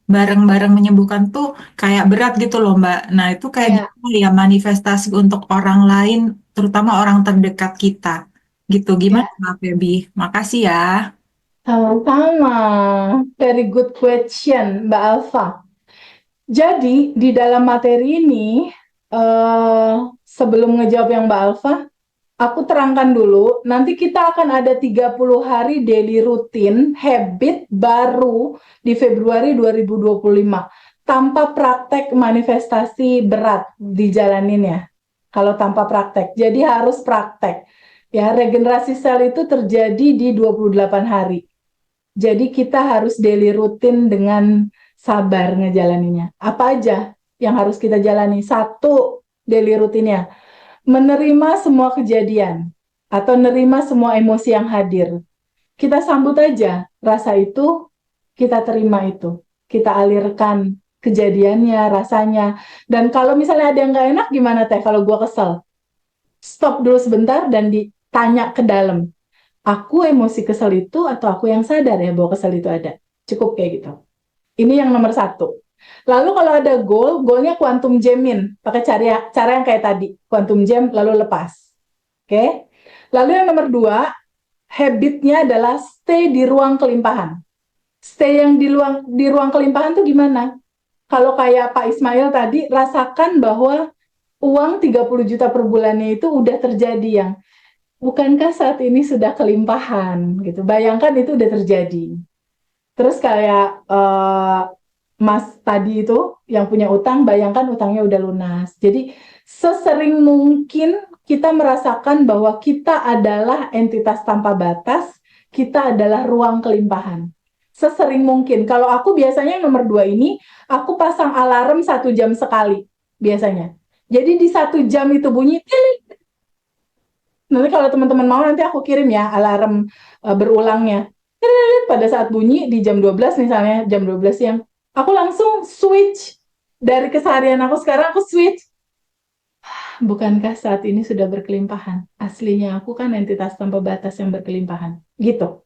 bareng-bareng menyembuhkan tuh kayak berat gitu loh Mbak. Nah itu kayak Ya, gitu ya manifestasi untuk orang lain, terutama orang terdekat kita. Gitu, gimana ya, Mbak Feby? Makasih ya. sama-sama. Very good question, Mbak Alfa. Jadi, di dalam materi ini, sebelum ngejawab yang Mbak Alfa, aku terangkan dulu, nanti kita akan ada 30 hari daily rutin habit baru di Februari 2025 tanpa praktek manifestasi berat dijalanin ya. Kalau tanpa praktek. Jadi harus praktek. Ya, regenerasi sel itu terjadi di 28 hari. Jadi kita harus daily rutin dengan sabar ngejalaninnya. Apa aja yang harus kita jalani? Satu, daily rutinnya menerima semua kejadian atau menerima semua emosi yang hadir. Kita sambut aja rasa itu, kita terima itu, kita alirkan kejadiannya, rasanya. Dan kalau misalnya ada yang nggak enak, gimana teh? Kalau gue kesel, stop dulu sebentar dan ditanya ke dalam. Aku emosi kesel itu atau aku yang sadar ya bahwa kesel itu ada. Cukup kayak gitu. Ini yang nomor satu. Lalu kalau ada goal, goalnya quantum jamin. Pakai cara yang kayak tadi. Quantum jam lalu lepas. Oke. Okay? Lalu yang nomor dua, habitnya adalah stay di ruang kelimpahan. Stay yang di ruang kelimpahan tuh gimana? Kalau kayak Pak Ismail tadi, rasakan bahwa uang 30 juta per bulannya itu udah terjadi yang bukankah saat ini sudah kelimpahan gitu. Bayangkan itu udah terjadi. Terus kayak Mas tadi itu yang punya utang, bayangkan utangnya udah lunas. Jadi sesering mungkin kita merasakan bahwa kita adalah entitas tanpa batas, kita adalah ruang kelimpahan. Sesering mungkin. Kalau aku biasanya yang nomor dua ini, aku pasang alarm 1 jam sekali biasanya. Jadi di 1 jam itu bunyi, nanti kalau teman-teman mau nanti aku kirim ya alarm berulangnya. Pada saat bunyi di jam 12 misalnya, jam 12 siang, aku langsung switch dari keseharian aku sekarang aku switch. Bukankah saat ini sudah berkelimpahan? Aslinya aku kan entitas tanpa batas yang berkelimpahan. Gitu.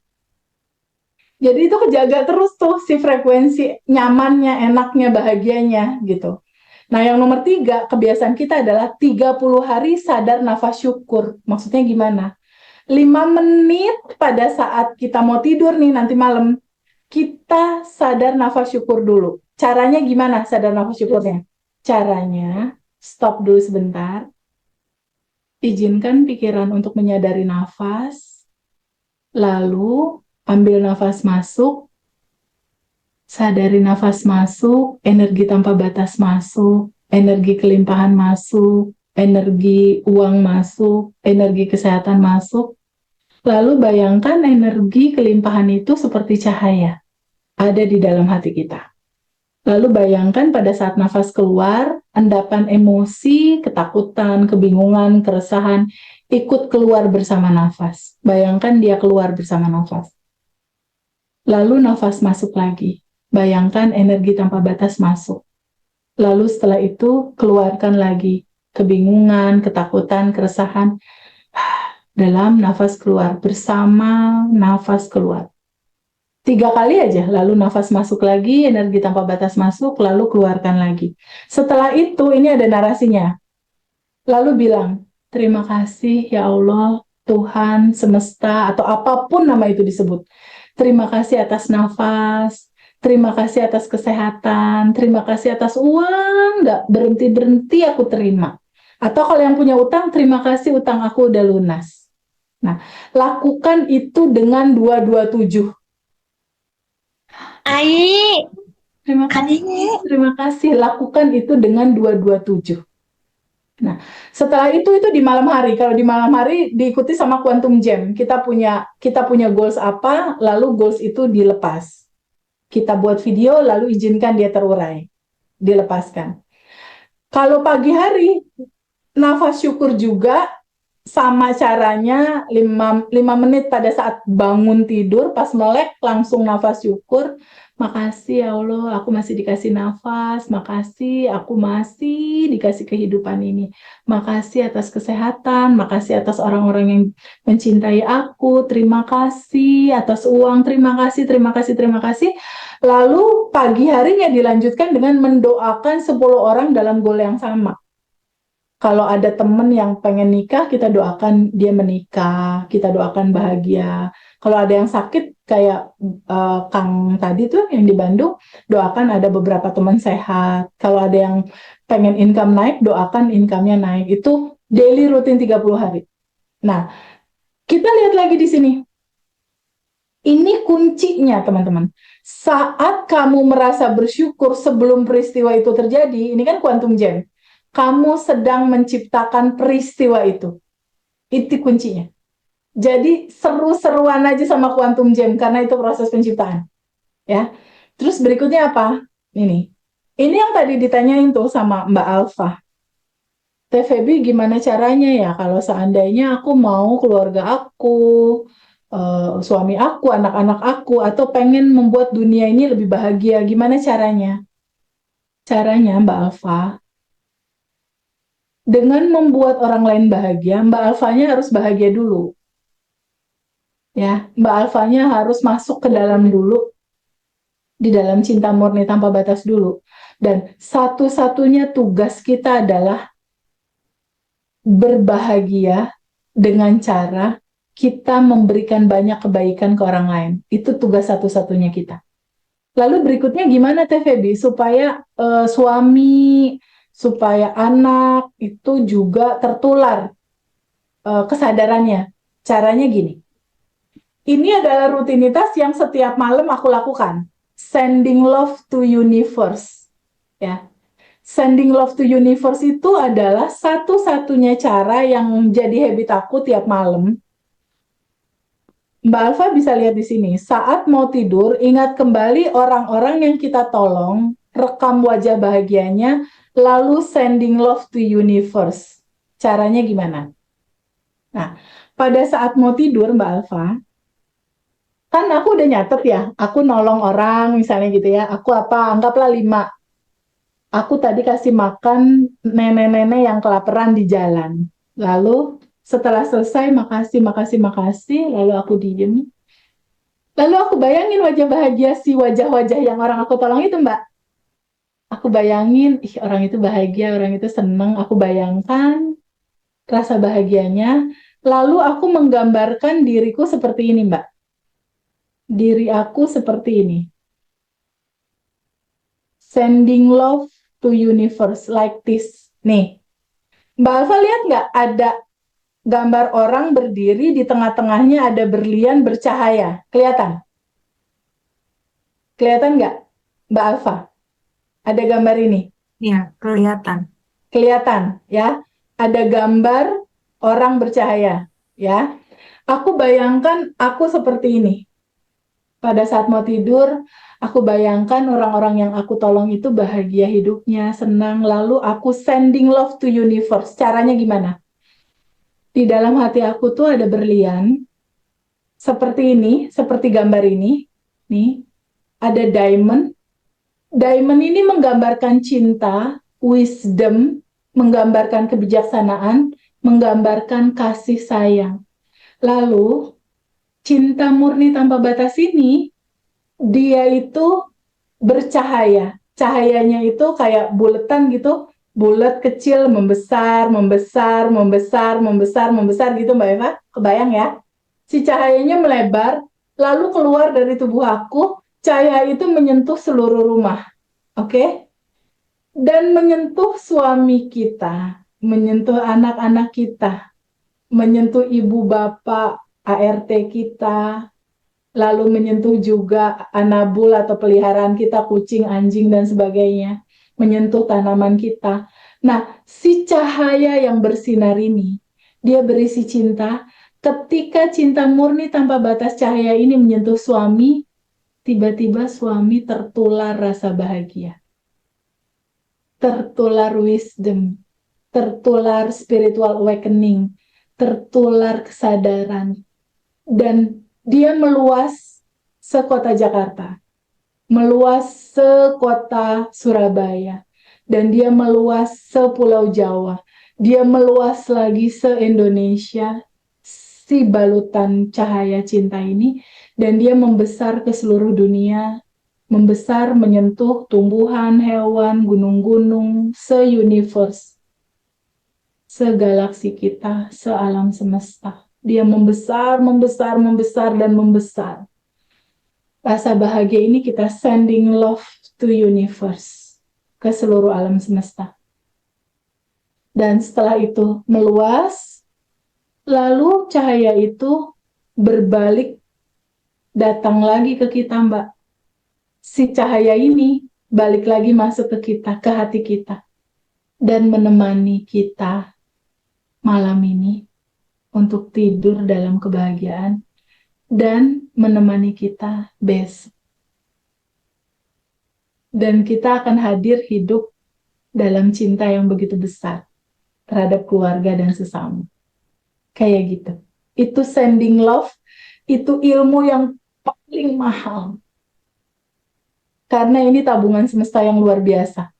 Jadi itu kejaga terus tuh si frekuensi nyamannya, enaknya, bahagianya gitu. Nah, yang nomor tiga, kebiasaan kita adalah 30 hari sadar nafas syukur. Maksudnya gimana? 5 menit pada saat kita mau tidur nih nanti malam, kita sadar nafas syukur dulu. Caranya gimana sadar nafas syukurnya? Caranya, stop dulu sebentar, izinkan pikiran untuk menyadari nafas, lalu ambil nafas masuk, sadari nafas masuk, energi tanpa batas masuk, energi kelimpahan masuk, energi uang masuk, energi kesehatan masuk. Lalu bayangkan energi kelimpahan itu seperti cahaya ada di dalam hati kita. Lalu bayangkan pada saat nafas keluar, endapan emosi, ketakutan, kebingungan, keresahan ikut keluar bersama nafas. Bayangkan dia keluar bersama nafas. Lalu nafas masuk lagi. Bayangkan energi tanpa batas masuk. Lalu setelah itu keluarkan lagi kebingungan, ketakutan, keresahan dalam nafas keluar bersama nafas keluar. 3 kali aja, lalu nafas masuk lagi, energi tanpa batas masuk, lalu keluarkan lagi. Setelah itu, ini ada narasinya. Lalu bilang, terima kasih ya Allah, Tuhan, semesta, atau apapun nama itu disebut. Terima kasih atas nafas, terima kasih atas kesehatan, terima kasih atas uang, nggak berhenti-berhenti aku terima. Atau kalau yang punya utang, terima kasih utang aku udah lunas. Nah, lakukan itu dengan 227. Ai, Terima kasih, adik. terima kasih. Lakukan itu dengan 227. Nah, setelah itu di malam hari. Kalau di malam hari diikuti sama quantum jam. Kita punya goals apa, lalu goals itu dilepas. Kita buat video, lalu izinkan dia terurai, dilepaskan. Kalau pagi hari, nafas syukur juga sama caranya 5 menit pada saat bangun tidur, pas melek langsung nafas syukur. Makasih ya Allah, aku masih dikasih nafas. Makasih, aku masih dikasih kehidupan ini. Makasih atas kesehatan, makasih atas orang-orang yang mencintai aku. Terima kasih atas uang, terima kasih, terima kasih, terima kasih. Lalu pagi harinya dilanjutkan dengan mendoakan 10 orang dalam goal yang sama. Kalau ada temen yang pengen nikah, kita doakan dia menikah, kita doakan bahagia. Kalau ada yang sakit, kayak Kang tadi tuh yang di Bandung, doakan ada beberapa teman sehat. Kalau ada yang pengen income naik, doakan income-nya naik. Itu daily rutin 30 hari. Nah, kita lihat lagi di sini. Ini kuncinya, teman-teman. Saat kamu merasa bersyukur sebelum peristiwa itu terjadi, ini kan quantum jam. Kamu sedang menciptakan peristiwa itu. Itu kuncinya. Jadi seru-seruan aja sama quantum jam karena itu proses penciptaan. Ya. Terus berikutnya apa? Ini. Ini yang tadi ditanyain tuh sama Mbak Alfa. Teh Feby gimana caranya ya kalau seandainya aku mau keluarga aku, suami aku, anak-anak aku, atau pengen membuat dunia ini lebih bahagia, gimana caranya? Caranya Mbak Alfa, dengan membuat orang lain bahagia, Mbak Alfanya harus bahagia dulu. Ya, Mbak Alfanya harus masuk ke dalam dulu, di dalam cinta murni tanpa batas dulu. Dan satu-satunya tugas kita adalah berbahagia dengan cara kita memberikan banyak kebaikan ke orang lain. Itu tugas satu-satunya kita. Lalu berikutnya gimana Teh Feby supaya suami, supaya anak itu juga tertular kesadarannya. Caranya gini. Ini adalah rutinitas yang setiap malam aku lakukan. Sending love to universe. Ya. Sending love to universe itu adalah satu-satunya cara yang jadi habit aku tiap malam. Mbak Alfa bisa lihat di sini. Saat mau tidur, ingat kembali orang-orang yang kita tolong, rekam wajah bahagianya, lalu sending love to universe. Caranya gimana? Nah, pada saat mau tidur, Mbak Alfa, kan aku udah nyatet ya, aku nolong orang misalnya gitu ya, aku apa, anggaplah 5. Aku tadi kasih makan nenek-nenek yang kelaparan di jalan. Lalu setelah selesai, makasih, makasih, makasih, lalu aku diem. Lalu aku bayangin wajah bahagia si wajah-wajah yang orang aku tolong itu, Mbak. Aku bayangin, ih orang itu bahagia, orang itu seneng. Aku bayangkan rasa bahagianya. Lalu aku menggambarkan diriku seperti ini, Mbak. Diri aku seperti ini. Sending love to universe like this. Nih, Mbak Alfa lihat nggak ada gambar orang berdiri di tengah-tengahnya ada berlian bercahaya. Kelihatan? Kelihatan nggak, Mbak Alfa? Ada gambar ini. Ya, kelihatan. Kelihatan ya, ada gambar orang bercahaya ya. Aku bayangkan aku seperti ini. Pada saat mau tidur, aku bayangkan orang-orang yang aku tolong itu bahagia hidupnya, senang, lalu aku sending love to universe. Caranya gimana? Di dalam hati aku tuh ada berlian seperti ini, seperti gambar ini. Nih, ada diamond. Diamond ini menggambarkan cinta, wisdom, menggambarkan kebijaksanaan, menggambarkan kasih sayang. Lalu, cinta murni tanpa batas ini, dia itu bercahaya. Cahayanya itu kayak buletan gitu, bulat kecil, membesar, membesar, membesar, membesar, membesar gitu Mbak Eva. Kebayang ya? Si cahayanya melebar, lalu keluar dari tubuh aku, cahaya itu menyentuh seluruh rumah. Oke? Dan menyentuh suami kita, menyentuh anak-anak kita, menyentuh ibu bapak ART kita, lalu menyentuh juga anabul atau peliharaan kita, kucing, anjing, dan sebagainya, menyentuh tanaman kita. Nah, si cahaya yang bersinar ini, dia berisi cinta. Ketika cinta murni tanpa batas cahaya ini menyentuh suami, tiba-tiba suami tertular rasa bahagia, tertular wisdom, tertular spiritual awakening, tertular kesadaran, dan dia meluas sekota Jakarta, meluas sekota Surabaya, dan dia meluas sepulau Jawa, dia meluas lagi se-Indonesia, si balutan cahaya cinta ini, dan dia membesar ke seluruh dunia, membesar menyentuh tumbuhan, hewan, gunung-gunung, se-universe, segalaksi kita, sealam semesta. Dia membesar, membesar, membesar, dan membesar. Rasa bahagia ini kita sending love to universe, ke seluruh alam semesta. Dan setelah itu meluas, lalu cahaya itu berbalik datang lagi ke kita, Mbak. Si cahaya ini balik lagi masuk ke kita, ke hati kita, dan menemani kita malam ini untuk tidur dalam kebahagiaan, dan menemani kita besok. Dan kita akan hadir hidup dalam cinta yang begitu besar terhadap keluarga dan sesama. Kayak gitu. Itu sending love, itu ilmu yang paling mahal. Karena ini tabungan semesta yang luar biasa.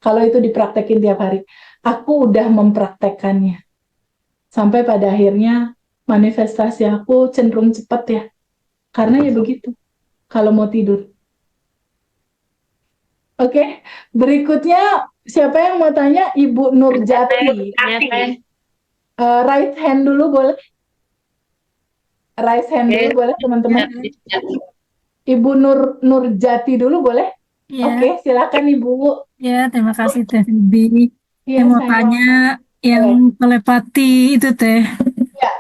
Kalau itu dipraktekin tiap hari. Aku udah mempraktekannya. Sampai pada akhirnya manifestasi aku cenderung cepat ya. Karena ya begitu. Kalau mau tidur. Oke, berikutnya siapa yang mau tanya? Ibu Nurjati. Right hand dulu boleh? Raise hand dulu boleh teman-teman? Ibu Nurjati dulu boleh? Ya, Oke, silakan Ibu. ya, terima kasih Teh Vibi. Iya, Yang mau saya tanya yang boleh. telepati itu Teh. Ya,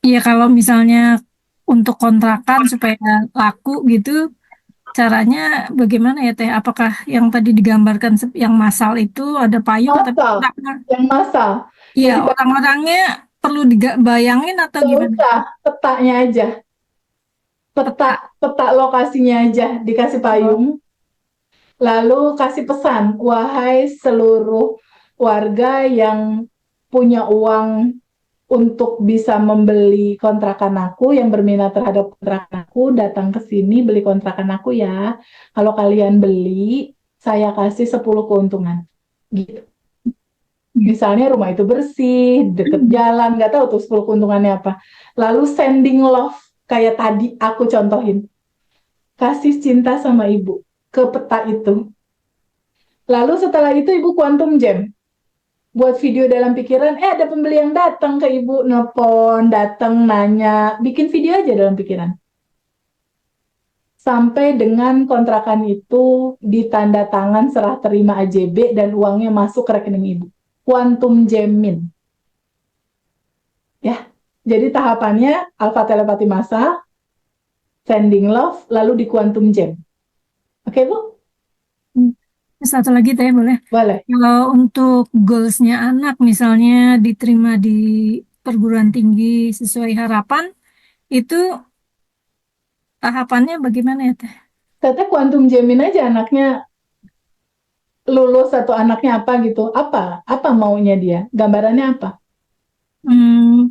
Ya kalau misalnya untuk kontrakan supaya laku gitu, caranya bagaimana ya Teh? Apakah yang tadi digambarkan yang massal itu ada payung tapi massal. Yang massal. iya Jadi orang-orangnya perlu dibayangin atau nggak gimana? usah, petanya aja. Peta, Peta. peta lokasinya aja, dikasih payung. Lalu kasih pesan, wahai seluruh warga yang punya uang untuk bisa membeli kontrakan aku, yang berminat terhadap kontrakan aku, datang ke sini beli kontrakan aku ya. Kalau kalian beli, saya kasih 10 keuntungan. Gitu. Misalnya rumah itu bersih, deket jalan, nggak tahu tuh 10 keuntungannya apa. Lalu sending love, kayak tadi aku contohin. Kasih cinta sama ibu ke peta itu. Lalu setelah itu ibu quantum jam. Buat video dalam pikiran, ada pembeli yang datang ke ibu, nelpon, datang, nanya, bikin video aja dalam pikiran. Sampai dengan kontrakan itu ditanda tangan serah terima AJB dan uangnya masuk ke rekening ibu. Quantum jamin. Ya, jadi tahapannya alpha telepati massa, sending love, lalu di quantum jam. Oke Bu? Satu lagi Teh boleh? Boleh. Kalau untuk goalsnya anak misalnya diterima di perguruan tinggi sesuai harapan, itu tahapannya bagaimana ya Teh? Teteh quantum jamin aja anaknya lulus atau anaknya apa gitu. Apa maunya dia? Gambarannya apa?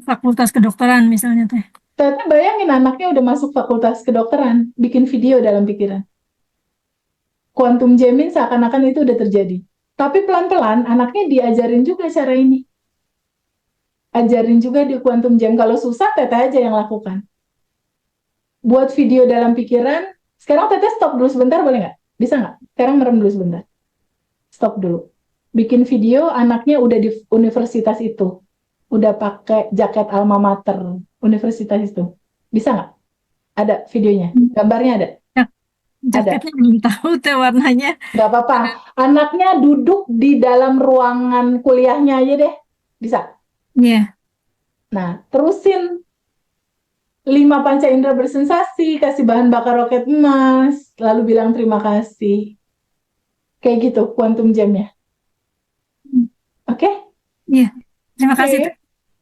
Fakultas kedokteran misalnya Teh. Teteh bayangin anaknya udah masuk fakultas kedokteran, bikin video dalam pikiran. Quantum jamming seakan-akan itu udah terjadi. Tapi pelan-pelan anaknya diajarin juga cara ini. Ajarin juga di quantum jam. Kalau susah, teteh aja yang lakukan. Buat video dalam pikiran, sekarang teteh stop dulu sebentar boleh nggak? Bisa nggak? Sekarang merem dulu sebentar. Stop dulu. Bikin video anaknya udah di universitas itu. Udah pakai jaket alma mater universitas itu. Bisa nggak? Ada videonya? Gambarnya ada? Ya, Ada. jaketnya belum tahu Teh warnanya. Nggak apa-apa. Anaknya duduk di dalam ruangan kuliahnya aja deh. Bisa? Iya. Nah, terusin 5 panca indera bersensasi, kasih bahan bakar roket emas, lalu bilang terima kasih. Kayak gitu, quantum jamnya. Oke? Iya. Terima kasih Oke. Teh.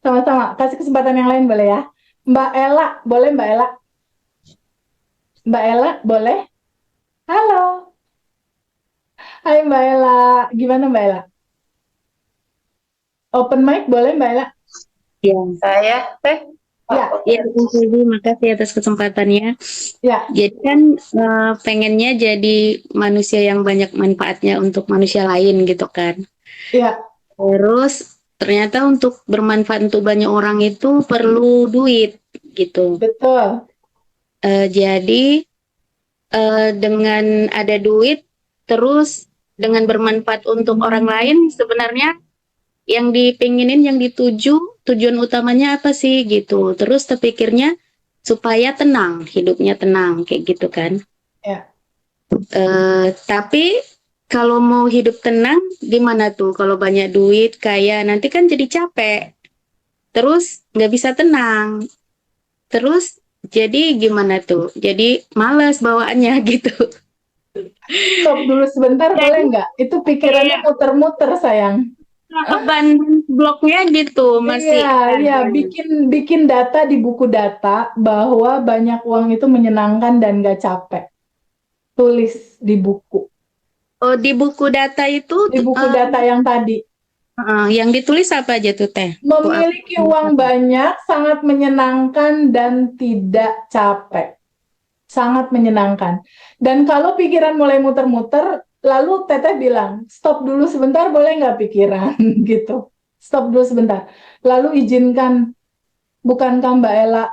Sama-sama. Kasih kesempatan yang lain boleh ya? Mbak Ella, boleh Mbak Ella? Mbak Ella, boleh? Halo. Hai Mbak Ella. Gimana Mbak Ella? Open mic boleh Mbak Ella? Ya, saya teh. Ya, Ya, Ibu, makasih atas kesempatannya. ya, Jadi kan pengennya jadi manusia yang banyak manfaatnya untuk manusia lain gitu kan. ya, Terus ternyata untuk bermanfaat untuk banyak orang itu perlu duit gitu. betul. Jadi dengan ada duit, terus dengan bermanfaat untuk orang lain, sebenarnya yang dipinginin, yang dituju, tujuan utamanya apa sih gitu. Terus terpikirnya supaya tenang, hidupnya tenang kayak gitu kan. Ya, Tapi kalau mau hidup tenang, gimana tuh? Kalau banyak duit, kaya, nanti kan jadi capek. Terus nggak bisa tenang. Terus jadi gimana tuh? Jadi males bawaannya gitu. stop dulu sebentar boleh Jadi nggak? Itu pikirannya kayak muter-muter sayang. beban bloknya gitu Iya, masih iya, ada. bikin bikin data di buku data bahwa banyak uang itu menyenangkan dan nggak capek. Tulis di buku, Oh, di buku data itu di buku data yang tadi. yang ditulis apa aja tuh Teh? Buku apa? Memiliki uang banyak sangat menyenangkan dan tidak capek. Sangat menyenangkan. Dan kalau pikiran mulai muter-muter, lalu Teteh bilang, stop dulu sebentar, boleh nggak pikiran? Gitu. Stop dulu sebentar. Lalu izinkan, bukankah Mbak Ella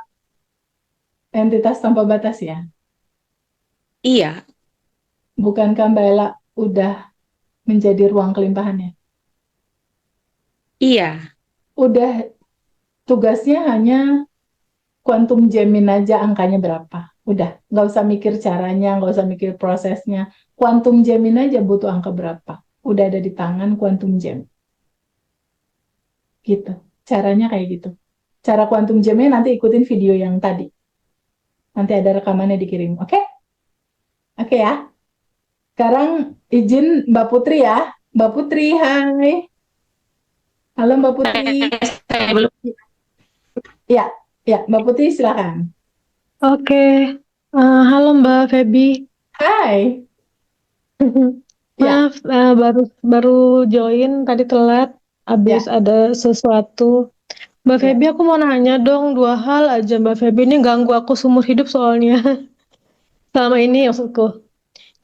entitas tanpa batas ya? Iya, Bukankah Mbak Ella udah menjadi ruang kelimpahannya? iya, Udah, tugasnya hanya quantum jamin aja angkanya berapa. Udah, nggak usah mikir caranya, nggak usah mikir prosesnya. Quantum jamin aja butuh angka berapa. Udah ada di tangan quantum jam. Gitu. Caranya kayak gitu. Cara quantum jamnya nanti ikutin video yang tadi. Nanti ada rekamannya dikirim. Oke? Oke ya. Sekarang izin Mbak Putri ya. Mbak Putri, hai. Halo Mbak Putri. saya belum. Ya, ya Mbak Putri silakan. Oke, halo Mbak Feby. Hai. Ya, Maaf, baru baru join tadi telat, habis ya, ada sesuatu. Mbak ya. Feby, aku mau nanya dong 2 hal aja. Mbak Feby ini ganggu aku seumur hidup soalnya. Selama ini maksudku.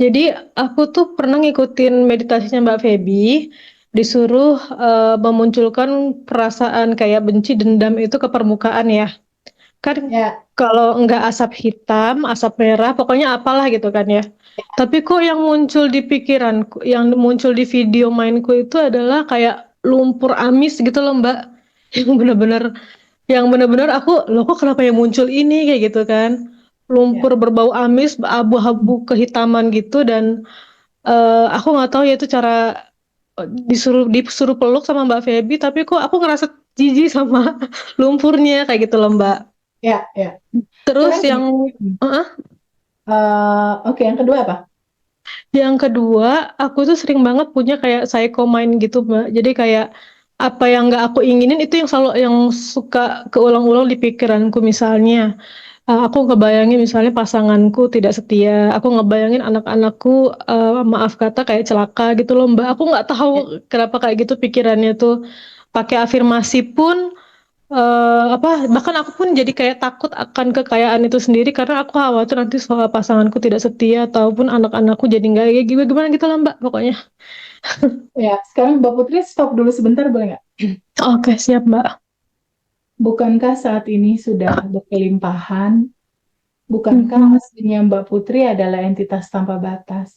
Jadi aku tuh pernah ngikutin meditasinya Mbak Feby, disuruh memunculkan perasaan kayak benci, dendam itu ke permukaan ya. Kan Ya, kalau enggak asap hitam, asap merah, pokoknya apalah gitu kan ya. Tapi kok yang muncul di pikiranku, yang muncul di video mainku itu adalah kayak lumpur amis gitu loh Mbak. Yang bener-bener aku, loh kok kenapa yang muncul ini kayak gitu kan. ya, Lumpur berbau amis, abu-abu kehitaman gitu dan aku nggak tahu ya itu cara disuruh peluk sama Mbak Feby, tapi kok aku ngerasa jijik sama lumpurnya kayak gitu loh Mbak. ya, ya. Terus Sekarang gini. yang uh, Oke, yang kedua apa? yang kedua, aku tuh sering banget punya kayak psycho mind gitu, Mbak. Jadi kayak apa yang nggak aku inginin itu yang selalu yang suka keulang-ulang di pikiranku. Misalnya, aku ngebayangin misalnya pasanganku tidak setia, aku ngebayangin anak-anakku maaf kata kayak celaka gitu loh, Mbak. Aku nggak tahu Ya, kenapa kayak gitu pikirannya tuh. Pakai afirmasi pun apa bahkan aku pun jadi kayak takut akan kekayaan itu sendiri karena aku khawatir nanti soal pasanganku tidak setia ataupun anak-anakku jadi nggak kayak gimana gimana gitu lah Mbak pokoknya. ya. Sekarang Mbak Putri stop dulu sebentar, boleh nggak? Oke siap Mbak. Bukankah saat ini sudah berkelimpahan? Bukankah Mhm. aslinya Mbak Putri adalah entitas tanpa batas?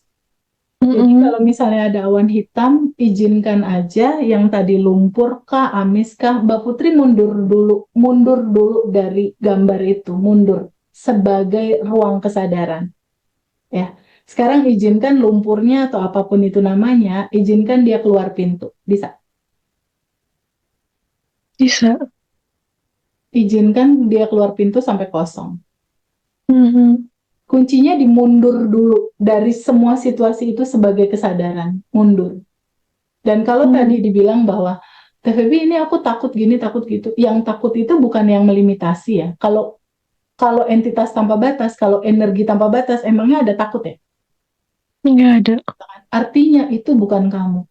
Jadi Mhm. kalau misalnya ada awan hitam, izinkan aja yang tadi lumpur kah, amis kah, Mbak Putri mundur dulu dari gambar itu, mundur sebagai ruang kesadaran. Ya, sekarang izinkan lumpurnya atau apapun itu namanya, izinkan dia keluar pintu. Bisa. Bisa. Izinkan dia keluar pintu sampai kosong. Mhm. Kuncinya dimundur dulu dari semua situasi itu sebagai kesadaran, mundur. Dan kalau tadi Mhm. dibilang bahwa TVB ini aku takut gini, takut gitu. Yang takut itu bukan yang melimitasi ya. Kalau kalau entitas tanpa batas, kalau energi tanpa batas, emangnya ada takut ya? Nggak ada. Artinya itu bukan kamu.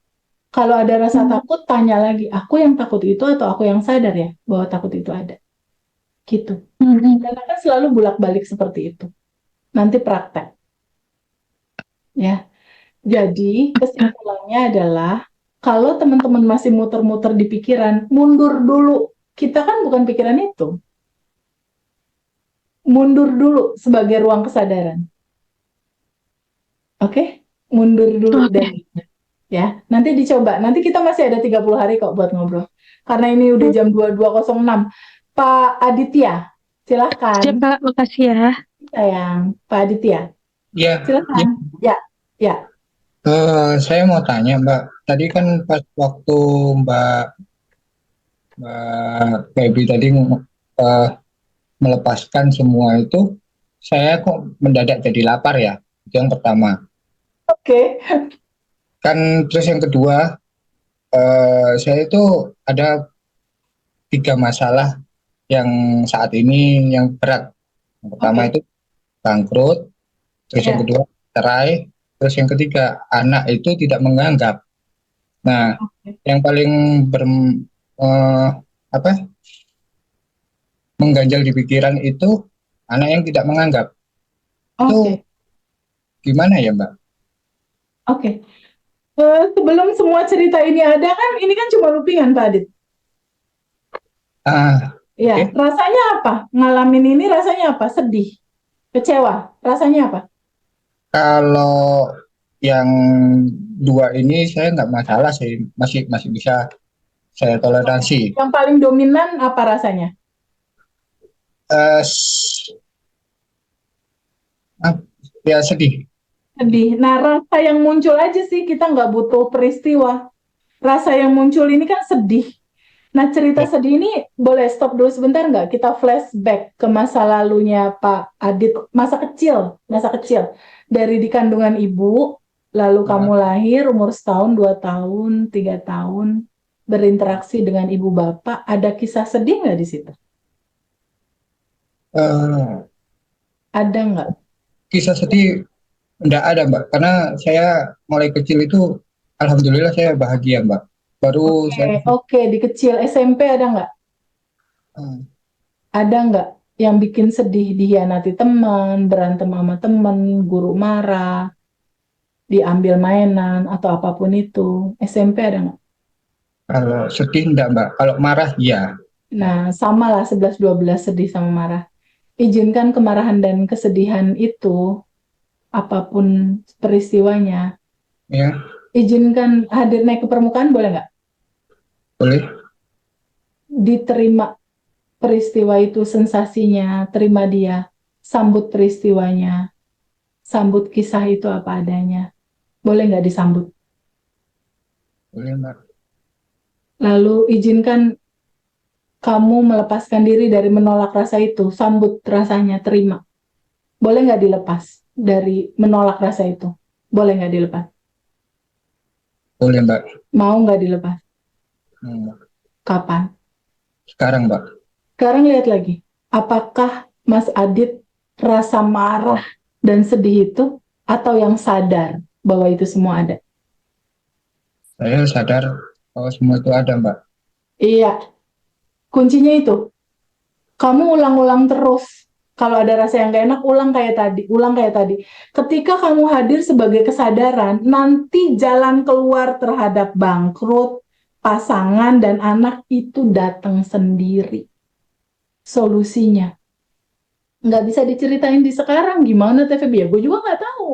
Kalau ada rasa takut, tanya lagi, aku yang takut itu atau aku yang sadar ya bahwa takut itu ada. Gitu. Dan akan selalu bolak-balik seperti itu. Nanti praktek. Ya. Jadi kesimpulannya adalah kalau teman-teman masih muter-muter di pikiran, mundur dulu. Kita kan bukan pikiran itu. Mundur dulu sebagai ruang kesadaran. Oke? Mundur dulu Oke. dari ya. Nanti dicoba. Nanti kita masih ada 30 hari kok buat ngobrol. Karena ini udah jam 22.06. Pak Aditya, silahkan. Siap, Kak. Makasih ya. Sayang, Pak Aditya, Ya, silahkan. Ya, ya. saya mau tanya Mbak. Tadi kan pas waktu Mbak Mbak Feby tadi eh, melepaskan semua itu, saya kok mendadak jadi lapar ya. Itu yang pertama. Oke. Kan terus yang kedua, saya itu ada 3 masalah yang saat ini yang berat. Yang pertama Oke. itu bangkrut, terus yang Ya. kedua cerai, terus yang ketiga anak itu tidak menganggap. Nah, Oke. yang paling eh, apa mengganjal di pikiran itu anak yang tidak menganggap. Itu Oke. gimana ya, Mbak? Oke. Sebelum semua cerita ini ada kan, ini kan cuma loopingan, Pak Adit. Ah, Ya, oke. rasanya apa? Ngalamin ini rasanya apa? Sedih, kecewa. Rasanya apa? Kalau yang 2 ini saya nggak masalah sih, masih masih bisa saya toleransi. Yang paling dominan apa rasanya? Eh, s- ap- ya sedih. Sedih. Nah, rasa yang muncul aja sih, kita nggak butuh peristiwa. Rasa yang muncul ini kan sedih. Nah, cerita Ya. sedih ini boleh stop dulu sebentar nggak? Kita flashback ke masa lalunya Pak Adit, masa kecil, masa kecil. Dari di kandungan ibu, lalu kamu lahir umur setahun, 2 tahun, 3 tahun, berinteraksi dengan ibu bapak. Ada kisah sedih nggak di situ? Eh, Ada nggak? Kisah sedih enggak ada, Mbak, karena saya mulai kecil itu alhamdulillah saya bahagia, Mbak. Baru saya Oke, di kecil SMP ada nggak? eh, Ada nggak yang bikin sedih, dihianati teman, berantem sama teman, guru marah, diambil mainan atau apapun itu? SMP ada nggak? kalau sedih enggak, Mbak. Kalau marah ya. Nah, sama lah 11-12 sedih sama marah. Izinkan kemarahan dan kesedihan itu, apapun peristiwanya, Ya, izinkan hadir naik ke permukaan, boleh nggak? boleh. Diterima peristiwa itu sensasinya, terima dia, sambut peristiwanya, sambut kisah itu apa adanya. Boleh nggak disambut? Boleh, Mbak. Lalu izinkan kamu melepaskan diri dari menolak rasa itu, sambut rasanya, terima. Boleh nggak dilepas dari menolak rasa itu? Boleh nggak dilepas? Boleh, Mbak. Mau nggak dilepas? Hmm, Kapan? Sekarang, Mbak. Sekarang lihat lagi. Apakah Mas Adit rasa marah dan sedih itu atau yang sadar bahwa itu semua ada? Saya sadar bahwa semua itu ada, Mbak. Iya, kuncinya itu. Kamu ulang-ulang terus. Kalau ada rasa yang gak enak, ulang kayak tadi, ulang kayak tadi. Ketika kamu hadir sebagai kesadaran, nanti jalan keluar terhadap bangkrut, pasangan, dan anak itu datang sendiri. Solusinya. Nggak bisa diceritain di sekarang, gimana TVB? Ya, gue juga nggak tahu.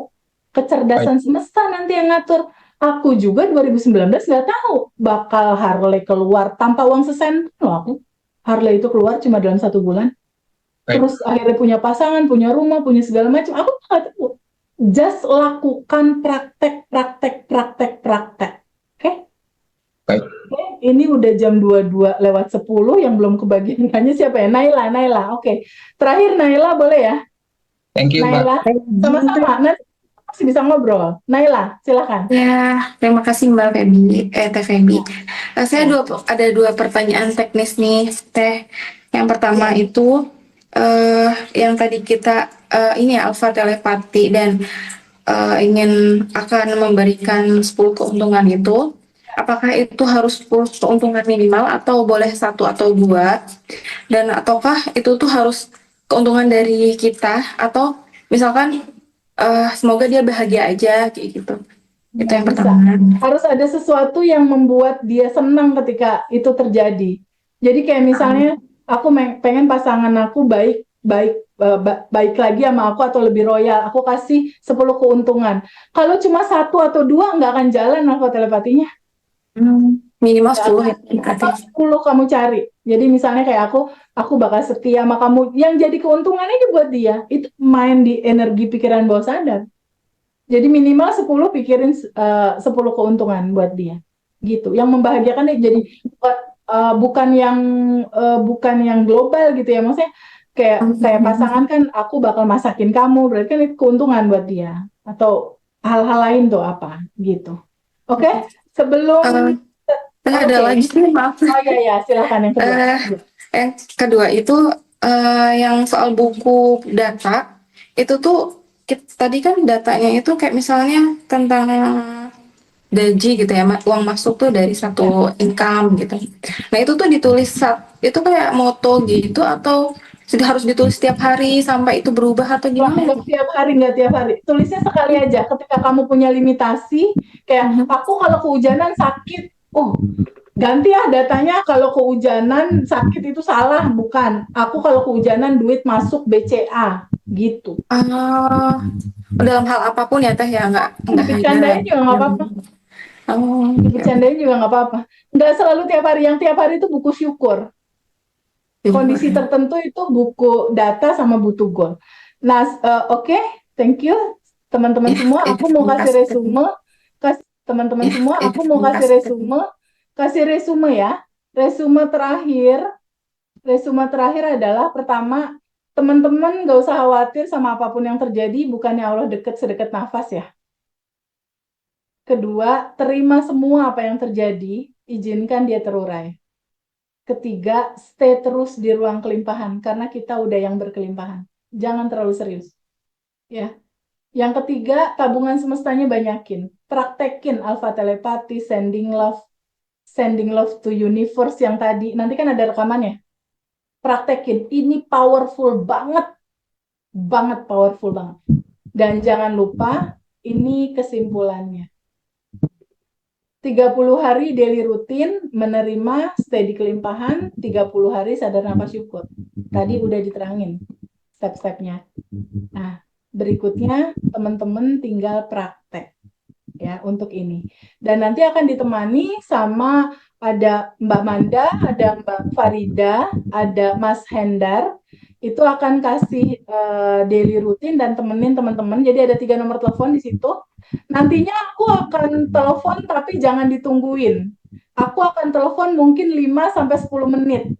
Kecerdasan semesta nanti yang ngatur. Aku juga 2019 nggak tahu bakal Harley keluar tanpa uang sesen loh aku. Harley itu keluar cuma dalam 1 bulan. Baik. Terus akhirnya punya pasangan, punya rumah, punya segala macam. Aku nggak tahu. Just lakukan praktek, praktek, praktek, praktek. Oke? Baik. Oke, ini udah jam 22:10 yang belum kebagian tanya siapa ya? Naila, Naila. Oke. Terakhir Naila boleh ya? Thank you, Mbak. Naila, sama-sama. Nanti masih bisa ngobrol. Naila, silakan. Ya, terima kasih Mbak Feby, Teh Feby. Saya ada dua pertanyaan teknis nih, Teh. Yang pertama itu yang tadi kita ini ya, alfa telepati dan ingin akan memberikan 10 keuntungan itu. apakah itu harus 10 keuntungan minimal atau boleh 1 atau 2, dan ataukah itu tuh harus keuntungan dari kita, atau misalkan semoga dia bahagia aja kayak gitu. Itu Nggak yang bisa. pertama. Harus ada sesuatu yang membuat dia senang ketika itu terjadi. Jadi kayak misalnya aku pengen pasangan aku baik lagi sama aku atau lebih royal. Aku kasih 10 keuntungan. Kalau cuma 1 atau 2 nggak akan jalan alfa telepatinya. Minimal Nggak 10 ya. Apa 10 kamu cari. Jadi misalnya kayak aku bakal setia sama kamu. Yang jadi keuntungan aja buat dia. Itu main di energi pikiran bawah sadar. Jadi minimal 10 pikirin 10 keuntungan buat dia. Gitu. Yang membahagiakan dia jadi bukan yang global gitu ya. Maksudnya kayak pasangan kan aku bakal masakin kamu, berarti kan itu keuntungan buat dia. Atau hal-hal lain tuh apa gitu. Oke? Sebelum Ada Oke. lagi sih, maaf. Oh ya, silakan yang kedua. Yang kedua itu yang soal buku data itu tuh tadi kan datanya itu kayak misalnya tentang gaji gitu ya, uang masuk tuh dari satu income gitu. Nah itu tuh ditulis itu kayak moto gitu, atau sudah harus ditulis setiap hari sampai itu berubah atau Wah, gimana? nggak tiap hari. Tulisnya sekali aja. Ketika kamu punya limitasi, kayak aku kalau kehujanan sakit, ganti ya datanya. Kalau kehujanan sakit itu salah, bukan. Aku kalau kehujanan duit masuk BCA, gitu. Dalam hal apapun ya teh ya, nggak Bercandain juga nggak apa-apa. Bercandain juga nggak apa-apa. Nggak selalu tiap hari. Yang tiap hari itu buku syukur. Kondisi tertentu itu buku data sama butuh goal. Nah, oke, thank you teman-teman semua. Aku mau kasih resume, teman-teman semua. Aku mau kasih resume ya. Resume terakhir adalah pertama, teman-teman nggak usah khawatir sama apapun yang terjadi. Bukannya Allah deket sedekat nafas ya. Kedua, terima semua apa yang terjadi. Izinkan dia terurai. Ketiga, stay terus di ruang kelimpahan karena kita udah yang berkelimpahan. Jangan terlalu serius. Ya. Yang ketiga, tabungan semestanya banyakin. Praktekin alpha telepati, sending love to universe yang tadi. Nanti kan ada rekamannya. Praktekin. Ini powerful banget. Banget powerful banget. Dan jangan lupa, ini kesimpulannya. 30 hari daily rutin, menerima stay di kelimpahan, 30 hari sadar nafas syukur. Tadi udah diterangin step-stepnya. Nah, berikutnya teman-teman tinggal praktek ya untuk ini. Dan nanti akan ditemani sama ada Mbak Manda, ada Mbak Farida, ada Mas Hendar. Itu akan kasih daily rutin dan temenin teman-teman. Jadi ada 3 nomor telepon di situ. Nantinya aku akan telepon tapi jangan ditungguin. Aku akan telepon mungkin 5-10 menit.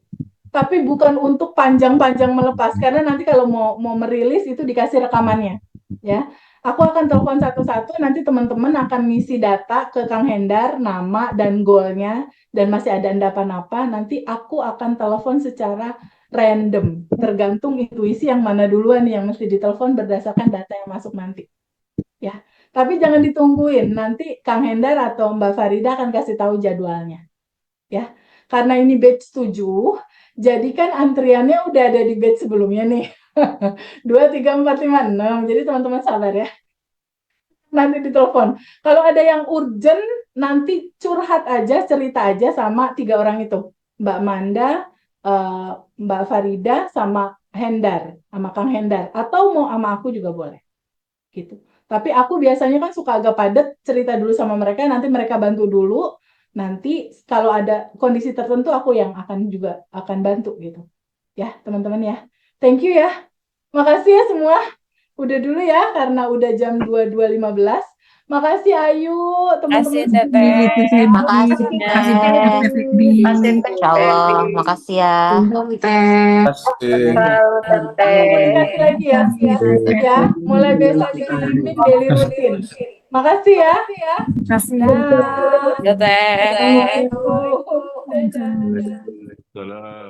Tapi bukan untuk panjang-panjang melepas karena nanti kalau mau merilis itu dikasih rekamannya, ya. Aku akan telepon satu-satu, nanti teman-teman akan ngisi data ke Kang Hendar, nama dan goalnya, dan masih ada endapan apa, nanti aku akan telepon secara random, tergantung intuisi yang mana duluan yang mesti ditelepon berdasarkan data yang masuk nanti. Ya, tapi jangan ditungguin, nanti Kang Hendar atau Mbak Farida akan kasih tahu jadwalnya. Ya, karena ini batch 7, jadi kan antriannya udah ada di batch sebelumnya nih. 2, 3, 4, 5, 6. Jadi teman-teman sabar ya. Nanti ditelepon. Kalau ada yang urgent, nanti curhat aja, cerita aja sama 3 orang itu. Mbak Manda, Mbak Farida, sama Hendar, sama Kang Hendar. Atau mau sama aku juga boleh. Gitu. Tapi aku biasanya kan suka agak padat, cerita dulu sama mereka, nanti mereka bantu dulu. Nanti kalau ada kondisi tertentu aku yang akan bantu gitu. Ya, teman-teman ya. Thank you ya. Makasih ya semua. Udah dulu ya karena udah jam 22.15. Makasih Ayu, teman-teman. Makasih, Teteh. Makasih, Makasih Teh. banyak, Feby. Insya Allah, makasih ya. Selalu, Teteh. Kasih lagi ya. Ya, mulai besok dikirimin daily rutin. Makasih ya. Makasih. Dah. Teteh. Assalamualaikum. Dadah. Waalaikumsalam.